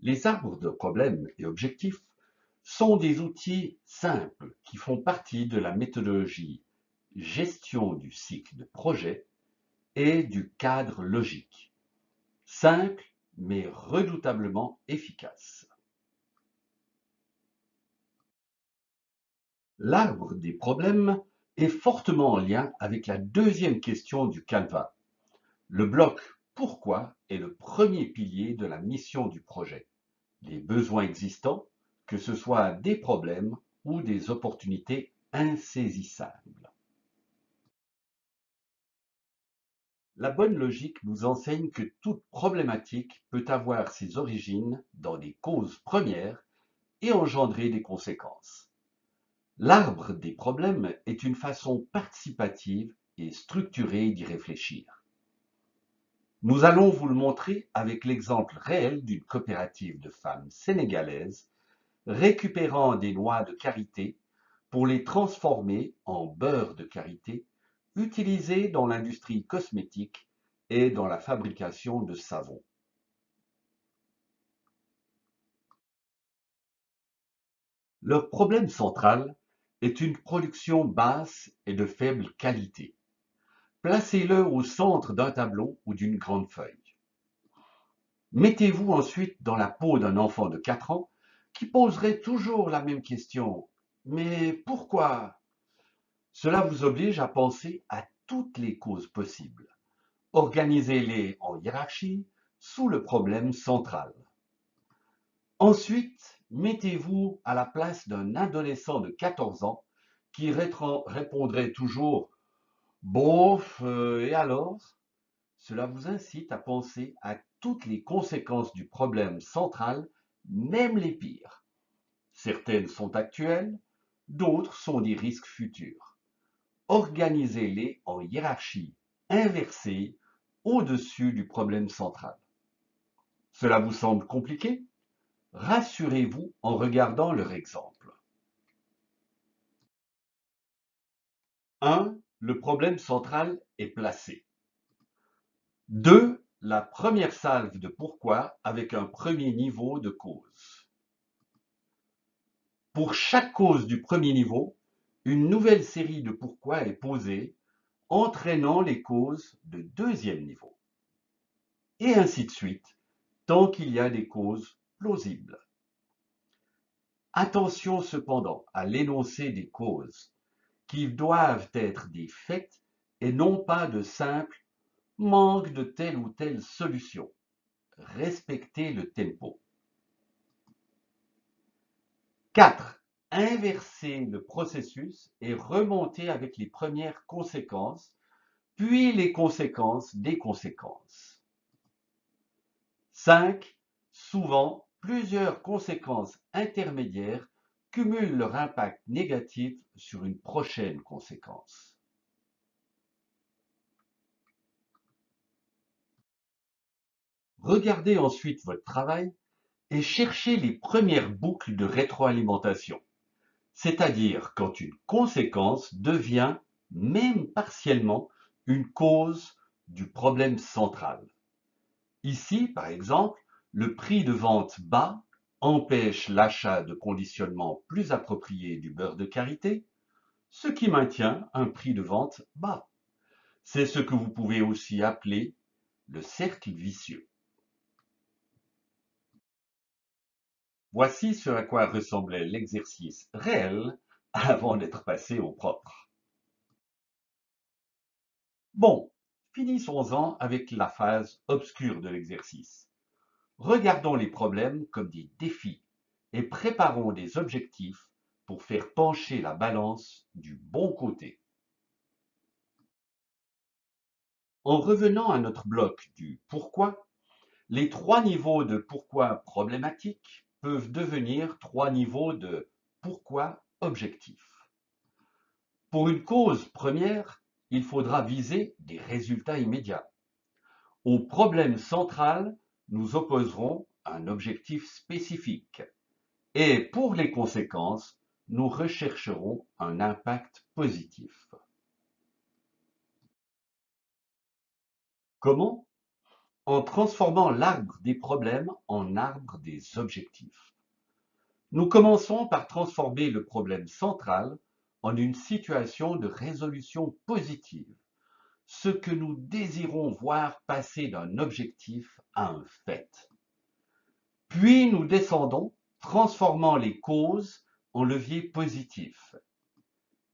Les arbres de problèmes et objectifs sont des outils simples qui font partie de la méthodologie gestion du cycle de projet et du cadre logique. Simple mais redoutablement efficace. L'arbre des problèmes est fortement en lien avec la deuxième question du Canva. Le bloc pourquoi est le premier pilier de la mission du projet. Les besoins existants, que ce soit des problèmes ou des opportunités insaisissables. La bonne logique nous enseigne que toute problématique peut avoir ses origines dans des causes premières et engendrer des conséquences. L'arbre des problèmes est une façon participative et structurée d'y réfléchir. Nous allons vous le montrer avec l'exemple réel d'une coopérative de femmes sénégalaises récupérant des noix de karité pour les transformer en beurre de karité utilisé dans l'industrie cosmétique et dans la fabrication de savon. Leur problème central est une production basse et de faible qualité. Placez-le au centre d'un tableau ou d'une grande feuille. Mettez-vous ensuite dans la peau d'un enfant de 4 ans qui poserait toujours la même question. Mais pourquoi? Cela vous oblige à penser à toutes les causes possibles. Organisez-les en hiérarchie sous le problème central. Ensuite, mettez-vous à la place d'un adolescent de 14 ans qui répondrait toujours bof, et alors? Cela vous incite à penser à toutes les conséquences du problème central, même les pires. Certaines sont actuelles, d'autres sont des risques futurs. Organisez-les en hiérarchie inversée au-dessus du problème central. Cela vous semble compliqué? Rassurez-vous en regardant leur exemple. 1. Le problème central est placé. 2. La première salve de pourquoi avec un premier niveau de cause. Pour chaque cause du premier niveau, une nouvelle série de pourquoi est posée, entraînant les causes de deuxième niveau. Et ainsi de suite, tant qu'il y a des causes plausibles. Attention cependant à l'énoncé des causes, qui doivent être des faits et non pas de simples manque de telle ou telle solution. Respectez le tempo. 4. Inverser le processus et remonter avec les premières conséquences, puis les conséquences des conséquences. 5. Souvent, plusieurs conséquences intermédiaires cumulent leur impact négatif sur une prochaine conséquence. Regardez ensuite votre travail et cherchez les premières boucles de rétroalimentation, c'est-à-dire quand une conséquence devient, même partiellement, une cause du problème central. Ici, par exemple, le prix de vente bas empêche l'achat de conditionnement plus approprié du beurre de karité, ce qui maintient un prix de vente bas. C'est ce que vous pouvez aussi appeler le cercle vicieux. Voici ce à quoi ressemblait l'exercice réel avant d'être passé au propre. Bon, finissons-en avec la phase obscure de l'exercice. Regardons les problèmes comme des défis et préparons des objectifs pour faire pencher la balance du bon côté. En revenant à notre bloc du pourquoi, les 3 niveaux de pourquoi problématique peuvent devenir 3 niveaux de pourquoi objectif. Pour une cause première, il faudra viser des résultats immédiats. Au problème central, nous opposerons un objectif spécifique. Et pour les conséquences, nous rechercherons un impact positif. Comment? en transformant l'arbre des problèmes en arbre des objectifs. Nous commençons par transformer le problème central en une situation de résolution positive, ce que nous désirons voir passer d'un objectif à un fait. Puis nous descendons, transformant les causes en leviers positifs,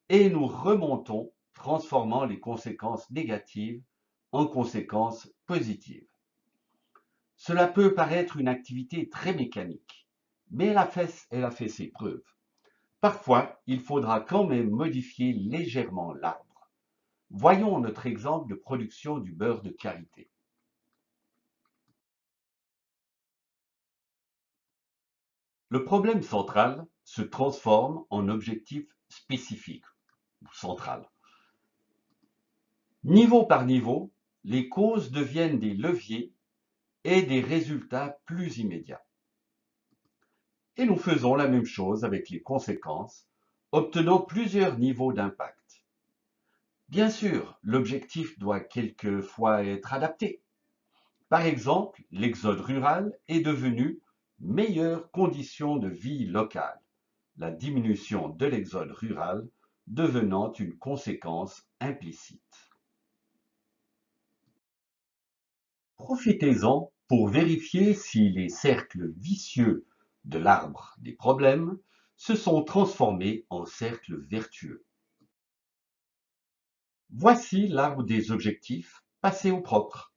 et nous remontons, transformant les conséquences négatives en conséquences positives. Cela peut paraître une activité très mécanique, mais elle a fait ses preuves. Parfois, il faudra quand même modifier légèrement l'arbre. Voyons notre exemple de production du beurre de karité. Le problème central se transforme en objectif spécifique ou central. Niveau par niveau, les causes deviennent des leviers et des résultats plus immédiats. Et nous faisons la même chose avec les conséquences, obtenant plusieurs niveaux d'impact. Bien sûr, l'objectif doit quelquefois être adapté. Par exemple, l'exode rural est devenu meilleures conditions de vie locale, la diminution de l'exode rural devenant une conséquence implicite. Profitez-en pour vérifier si les cercles vicieux de l'arbre des problèmes se sont transformés en cercles vertueux. Voici l'arbre des objectifs passé au propre,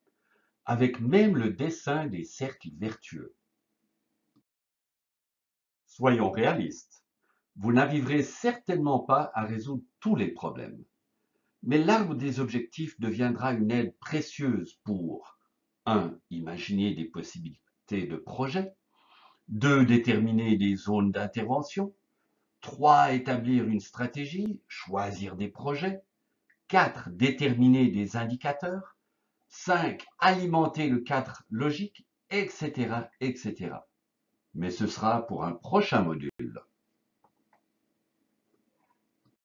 avec même le dessin des cercles vertueux. Soyons réalistes, vous n'arriverez certainement pas à résoudre tous les problèmes, mais l'arbre des objectifs deviendra une aide précieuse pour 1. Imaginer des possibilités de projet, 2. Déterminer des zones d'intervention, 3. Établir une stratégie, choisir des projets, 4. Déterminer des indicateurs, 5. Alimenter le cadre logique, etc., etc. Mais ce sera pour un prochain module.